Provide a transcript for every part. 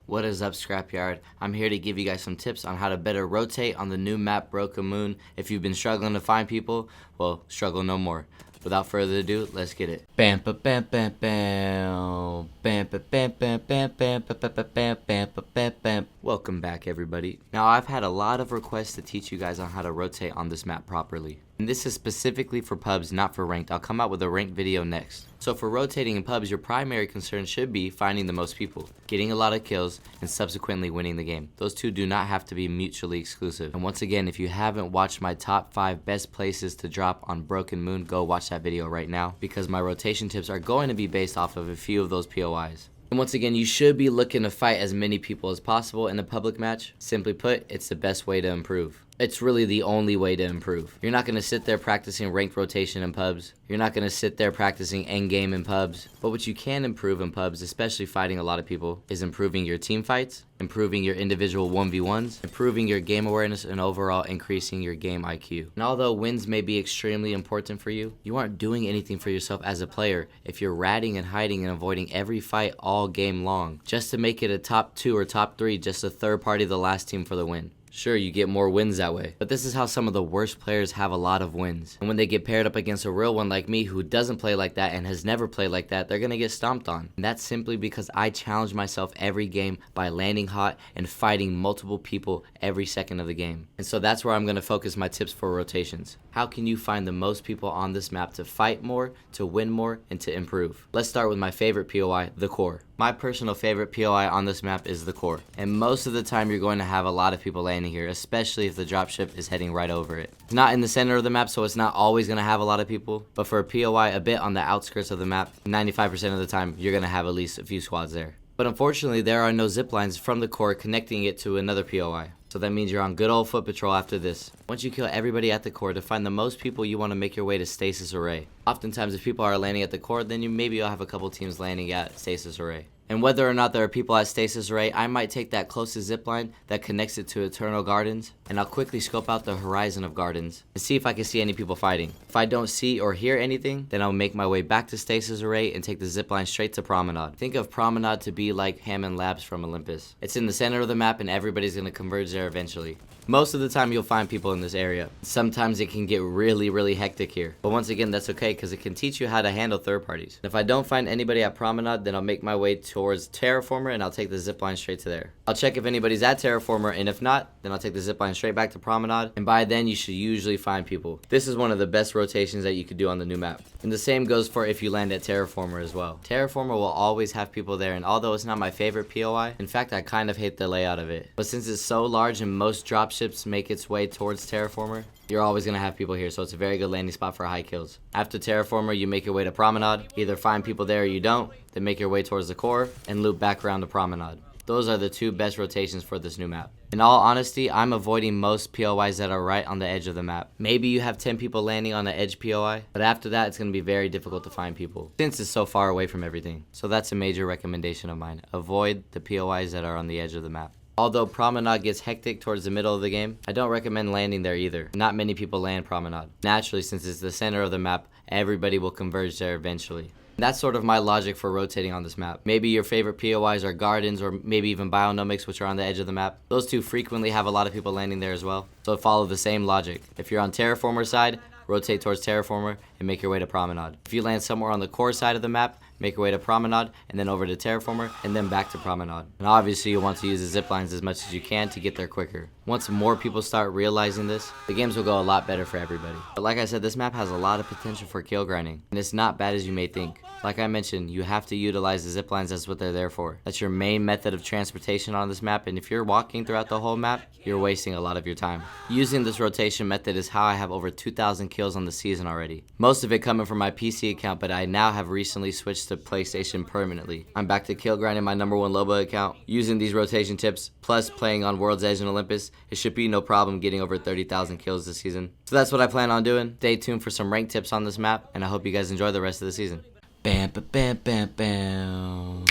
What is up, Scrapyard? I'm here to give you guys some tips on how to better rotate on the new map Broken Moon. If you've been struggling to find people, well, struggle no more. Without further ado, let's get it. Bam ba bam bam bam. Bam ba bam bam bam bam ba ba ba bam bam ba bam bam. Welcome back, everybody. Now, I've had a lot of requests to teach you guys on how to rotate on this map properly. And this is specifically for pubs, not for ranked. I'll come out with a ranked video next. So for rotating in pubs, your primary concern should be finding the most people, getting a lot of kills, and subsequently winning the game. Those two do not have to be mutually exclusive. And once again, if you haven't watched my top 5 best places to drop on Broken Moon, go watch that video right now, because my rotation tips are going to be based off of a few of those POIs. And once again, you should be looking to fight as many people as possible in a public match. Simply put, it's the best way to improve. It's really the only way to improve. You're not going to sit there practicing ranked rotation in pubs. You're not going to sit there practicing endgame in pubs. But what you can improve in pubs, especially fighting a lot of people, is improving your team fights, improving your individual 1v1s, improving your game awareness, and overall increasing your game IQ. And although wins may be extremely important for you, you aren't doing anything for yourself as a player if you're ratting and hiding and avoiding every fight all game long, just to make it a top 2 or top 3, just a third party the last team for the win. Sure, you get more wins that way, but this is how some of the worst players have a lot of wins. And when they get paired up against a real one like me who doesn't play like that and has never played like that, they're gonna get stomped on. And that's simply because I challenge myself every game by landing hot and fighting multiple people every second of the game. And so that's where I'm gonna focus my tips for rotations. How can you find the most people on this map to fight more, to win more, and to improve? Let's start with my favorite POI, the core. My personal favorite POI on this map is the core, and most of the time you're going to have a lot of people landing here, especially if the dropship is heading right over it. It's not in the center of the map, so it's not always going to have a lot of people, but for a POI a bit on the outskirts of the map, 95% of the time you're going to have at least a few squads there. But unfortunately, there are no zip lines from the core connecting it to another POI. So that means you're on good old foot patrol after this. Once you kill everybody at the core, to find the most people, you want to make your way to Stasis Array. Oftentimes, if people are landing at the core, then maybe you'll have a couple teams landing at Stasis Array. And whether or not there are people at Stasis Array, I might take that closest zipline that connects it to Eternal Gardens, and I'll quickly scope out the horizon of gardens and see if I can see any people fighting. If I don't see or hear anything, then I'll make my way back to Stasis Array and take the zipline straight to Promenade. Think of Promenade to be like Hammond Labs from Olympus. It's in the center of the map and everybody's going to converge there eventually. Most of the time you'll find people in this area. Sometimes it can get really hectic here. But once again, that's okay because it can teach you how to handle third parties. If I don't find anybody at Promenade, then I'll make my way towards Terraformer and I'll take the zipline straight to there. I'll check if anybody's at Terraformer, and if not, then I'll take the zipline straight back to Promenade, and by then you should usually find people. This is one of the best rotations that you could do on the new map. And the same goes for if you land at Terraformer as well. Terraformer will always have people there, and although it's not my favorite POI, in fact I kind of hate the layout of it. But since it's so large and most dropships make its way towards Terraformer, you're always going to have people here, so it's a very good landing spot for high kills. After Terraformer, you make your way to Promenade. Either find people there or you don't, then make your way towards the core, and loop back around to Promenade. Those are the 2 best rotations for this new map. In all honesty, I'm avoiding most POIs that are right on the edge of the map. Maybe you have 10 people landing on the edge POI, but after that it's going to be very difficult to find people, since it's so far away from everything. So that's a major recommendation of mine. Avoid the POIs that are on the edge of the map. Although Promenade gets hectic towards the middle of the game, I don't recommend landing there either. Not many people land Promenade. Naturally, since it's the center of the map, everybody will converge there eventually. That's sort of my logic for rotating on this map. Maybe your favorite POIs are Gardens or maybe even Bionomics, which are on the edge of the map. Those 2 frequently have a lot of people landing there as well. So follow the same logic. If you're on Terraformer side, rotate towards Terraformer and make your way to Promenade. If you land somewhere on the core side of the map, make your way to Promenade and then over to Terraformer and then back to Promenade. And obviously you want to use the zip lines as much as you can to get there quicker. Once more people start realizing this, the games will go a lot better for everybody. But like I said, this map has a lot of potential for kill grinding, and it's not bad as you may think. Like I mentioned, you have to utilize the zip lines. That's what they're there for. That's your main method of transportation on this map, and if you're walking throughout the whole map, you're wasting a lot of your time. Using this rotation method is how I have over 2,000 kills on the season already. Most of it coming from my PC account, but I now have recently switched to PlayStation permanently. I'm back to kill grinding my #1 Loba account. Using these rotation tips, plus playing on World's Edge and Olympus, it should be no problem getting over 30,000 kills this season. So that's what I plan on doing. Stay tuned for some ranked tips on this map, and I hope you guys enjoy the rest of the season. Bam ba bam bam bam.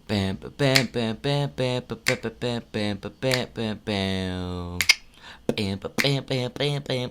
Bam ba bam bam bam bam ba ba ba bam bam ba bam bam bam. Bam ba bam bam bam bam.